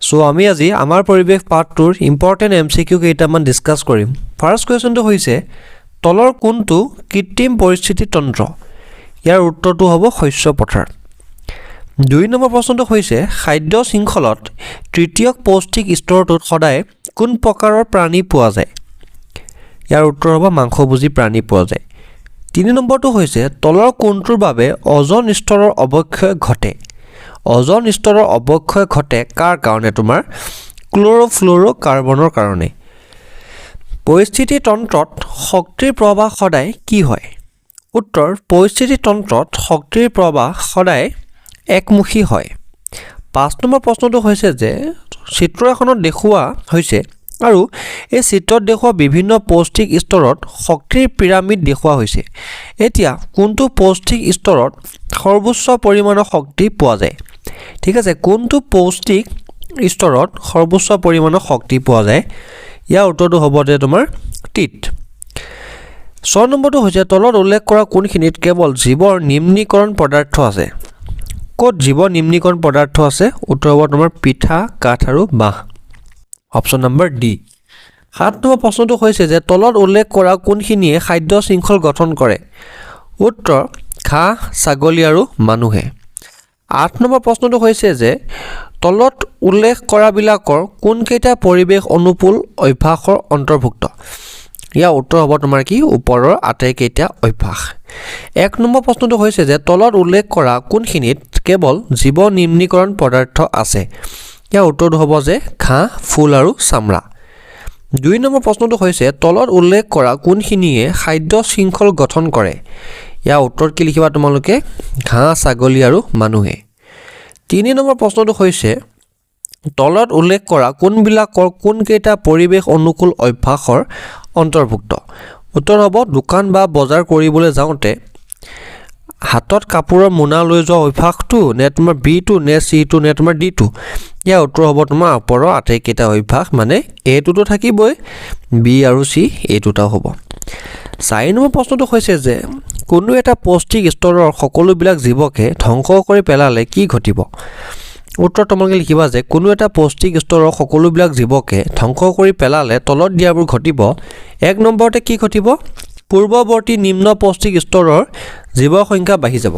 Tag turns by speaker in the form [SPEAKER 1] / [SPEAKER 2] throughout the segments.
[SPEAKER 1] so আমি আজি আমাৰ পৰিৱেশ পাৰ্টটোৰ ইম্পৰ্টেন্ট MCQ কেইটামান ডিসকাস কৰিম ফাৰ্স্ট কোৱেশ্চনটো হৈছে তলৰ কোনটো কৃত্ৰিম পৰিস্থিতি তন্ত্ৰ ইয়াৰ উত্তৰটো হ'ব শস্য পথাৰ 2 নম্বৰ প্ৰশ্নটো হৈছে খাদ্য শৃংখলত তৃতীয় পৌষ্টিক স্তৰটোত সদায় কোন প্ৰকাৰৰ প্ৰাণী পোৱা যায় ইয়াৰ উত্তৰ হ'ব মাংসভোজী প্ৰাণী পোৱা যায় 3 নম্বৰটো হৈছে তলৰ কোনটোৰ বাবে ওজন স্তৰৰ অৱক্ষয় ঘটে ওজন স্তৰৰ অৱক্ষয় ঘটে কাৰ কাৰণে তোমাৰ ক্ল'ৰ'ফ্ল'ৰ'কাৰ্বনৰ কাৰণে পৰিস্থিতি তন্ত্ৰত শক্তিৰ প্ৰবাহ সদায় কি হয় উত্তৰ পৰিস্থিতি তন্ত্ৰত শক্তিৰ প্ৰবাহ সদায় একমুখী হয় 5 নম্বৰ প্ৰশ্নটো হৈছে যে চিত্ৰ এখনত দেখুওৱা হৈছে আৰু এই চিত্ৰত দেখুওৱা বিভিন্ন পৌষ্টিক স্তৰত শক্তিৰ পিৰামিড দেখুওৱা হৈছে এতিয়া কোনটো পৌষ্টিক স্তৰত সৰ্বোচ্চ পৰিমাণৰ শক্তি পোৱা যায় ঠিক আছে কোনটো পৌষ্টিক স্তৰত সৰ্বোচ্চ পৰিমাণৰ শক্তি পোৱা যায় ইয়াৰ উত্তৰটো হ'ব যে তোমাৰ টিত 6 নম্বৰটো হৈছে তলত উল্লেখ কৰা কোনখিনিত কেৱল জীৱৰ নিম্নীকৰণ পদাৰ্থ আছে ক'ত জীৱ নিম্নীকৰণ পদাৰ্থ আছে উত্তৰ হ'ব তোমাৰ পিঠা কাঠ আৰু বাঁহ অপচন নম্বৰ ডি 7 নম্বৰ প্ৰশ্নটো হৈছে যে তলত উল্লেখ কৰা কোনখিনিয়ে খাদ্য শৃংখল গঠন কৰে উত্তৰ ঘাঁহ ছাগলী আৰু মানুহে 8 নম্বৰ প্ৰশ্নটো হৈছে যে তলত উল্লেখ কৰা বিলাকৰ কোনকেইটা পৰিৱেশ অনুকূল অভ্যাসৰ অন্তৰ্ভুক্ত ইয়াৰ উত্তৰ হ'ব তোমাৰ কি ওপৰৰ আটাইকেইটা অভ্যাস 1 নম্বৰ প্ৰশ্নটো হৈছে যে তলত উল্লেখ কৰা কোনখিনিত কেৱল জীৱ নিম্নীকৰণ পদাৰ্থ আছে ইয়াৰ উত্তৰটো হ'ব যে ঘাঁহ ফুল আৰু চামৰা 2 নম্বৰ প্ৰশ্নটো হৈছে তলত উল্লেখ কৰা কোনখিনিয়ে খাদ্য শৃংখল গঠন কৰে ইয়াৰ উত্তৰ কি লিখিবা তোমালোকে ঘাঁহ ছাগলী আৰু মানুহে 3 নম্বৰ প্ৰশ্নটো হৈছে তলত উল্লেখ কৰা কোনবিলাকৰ কোনকেইটা পৰিৱেশ অনুকূল অভ্যাসৰ অন্তৰ্ভুক্ত উত্তৰ হ'ব দোকান বা বজাৰ কৰিবলৈ যাওঁতে হাতত কাপোৰৰ মোনা লৈ যোৱা অভ্যাসটো নে তোমাৰ B2 নে C2 নে তোমাৰ D2 ইয়াৰ উত্তৰ হ'ব তোমাৰ ওপৰৰ আটাইকেইটা অভ্যাস মানে A2 থাকিবই B আৰু C এই দুটাও হ'ব 4 নম্বৰ প্ৰশ্নটো হৈছে যে কোনো এটা পৌষ্টিক স্তৰৰ সকলোবিলাক জীৱকে ধ্বংস কৰি পেলালে কি ঘটিব উত্তৰ তোমালোকে লিখিবা যে কোনো এটা পৌষ্টিক স্তৰৰ সকলোবিলাক জীৱকে ধ্বংস কৰি পেলালে তলত দিয়াবোৰ ঘটিব 1 নম্বৰতে কি ঘটিব পূৰ্বৱৰ্তী নিম্ন পৌষ্টিক স্তৰৰ জীৱৰ সংখ্যা বাঢ়ি যাব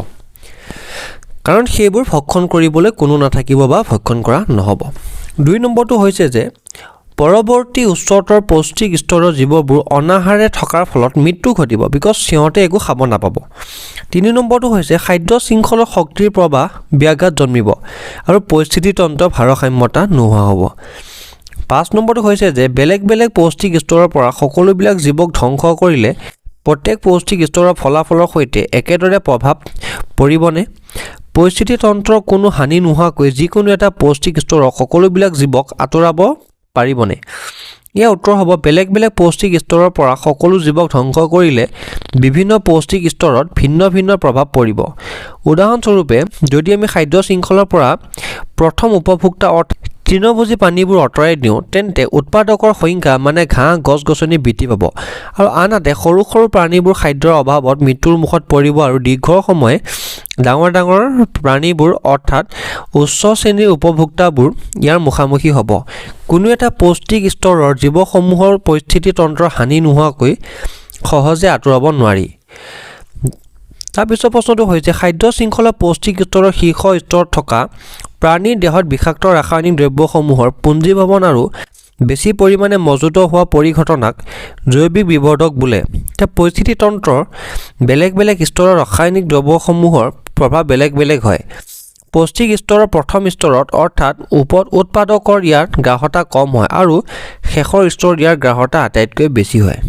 [SPEAKER 1] কাৰণ সেইবোৰ ভক্ষণ কৰিবলৈ কোনো নাথাকিব বা ভক্ষণ কৰা নহব 2 নম্বৰটো হৈছে যে পৰৱৰ্তী উচ্চতৰ পৌষ্টিক স্তৰৰ জীৱবোৰ অনাহাৰে থকাৰ ফলত মৃত্যু ঘটিব বিকজ সিহঁতে একো খাব নাপাব 3 নম্বৰটো হৈছে খাদ্য শৃংখলৰ শক্তিৰ প্ৰবাহ ব্যাঘাত জন্মিব আৰু পৰিস্থিতি তন্ত্ৰৰ ভাৰসাম্যতা নোহোৱা হ'ব 5 নম্বৰটো হৈছে যে বেলেগ বেলেগ পৌষ্টিক স্তৰৰ পৰা সকলোবিলাক জীৱক ধ্বংস কৰিলে প্ৰত্যেক পৌষ্টিক স্তৰৰ ফলাফলৰ সৈতে একেদৰে প্ৰভাৱ পৰিবনে পৰিস্থিতি তন্ত্ৰৰ কোনো হানি নোহোৱাকৈ যিকোনো এটা পৌষ্টিক স্তৰৰ সকলোবিলাক জীৱক আঁতৰাব পাৰিবনে ইয়াৰ উত্তৰ হ'ব বেলেগ বেলেগ পৌষ্টিক স্তৰৰ পৰা সকলো জীৱক ধ্বংস কৰিলে বিভিন্ন পৌষ্টিক স্তৰত ভিন্ন ভিন্ন প্ৰভাৱ পৰিব উদাহৰণস্বৰূপে যদি আমি খাদ্য শৃংখলৰ পৰা প্ৰথম উপভোক্তা তৃণভোজী প্ৰাণীবোৰ আঁতৰাই দিওঁ তেন্তে উৎপাদকৰ সংখ্যা মানে ঘাঁহ গছ-গছনি বৃদ্ধি পাব আৰু আনহাতে সৰু সৰু প্ৰাণীবোৰ খাদ্যৰ অভাৱত মৃত্যুৰ মুখত পৰিব আৰু দীৰ্ঘ সময় ডাঙৰ ডাঙৰ প্ৰাণীবোৰ অৰ্থাৎ উচ্চ শ্ৰেণীৰ উপভোক্তাবোৰ ইয়াৰ মুখামুখি হ'ব কোনো এটা পৌষ্টিক স্তৰৰ জীৱসমূহৰ পৰিস্থিতি তন্ত্ৰৰ হানি নোহোৱাকৈ সহজে আঁতৰাব নোৱাৰি তাৰপিছৰ প্ৰশ্নটো হৈছে খাদ্য শৃংখলা পৌষ্টিক স্তৰৰ শীৰ্ষ স্তৰত থকা প্ৰাণীৰ দেহত বিষাক্ত ৰাসায়নিক দ্ৰব্যসমূহৰ পুঞ্জীভৱন আৰু বেছি পৰিমাণে মজুত হোৱা পৰিঘটনাক জৈৱিক বিবৰ্ধক বোলে এতিয়া পৰিস্থিতি তন্ত্ৰৰ বেলেগ বেলেগ স্তৰৰ ৰাসায়নিক দ্ৰব্যসমূহৰ প্ৰভাৱ বেলেগ বেলেগ হয় পৌষ্টিক স্তৰৰ প্ৰথম স্তৰত অৰ্থাৎ ওপৰত উৎপাদকৰ ইয়াৰ গ্ৰাহ্যতা কম হয় আৰু শেষৰ স্তৰত ইয়াৰ গ্ৰাহ্যতা আটাইতকৈ বেছি হয়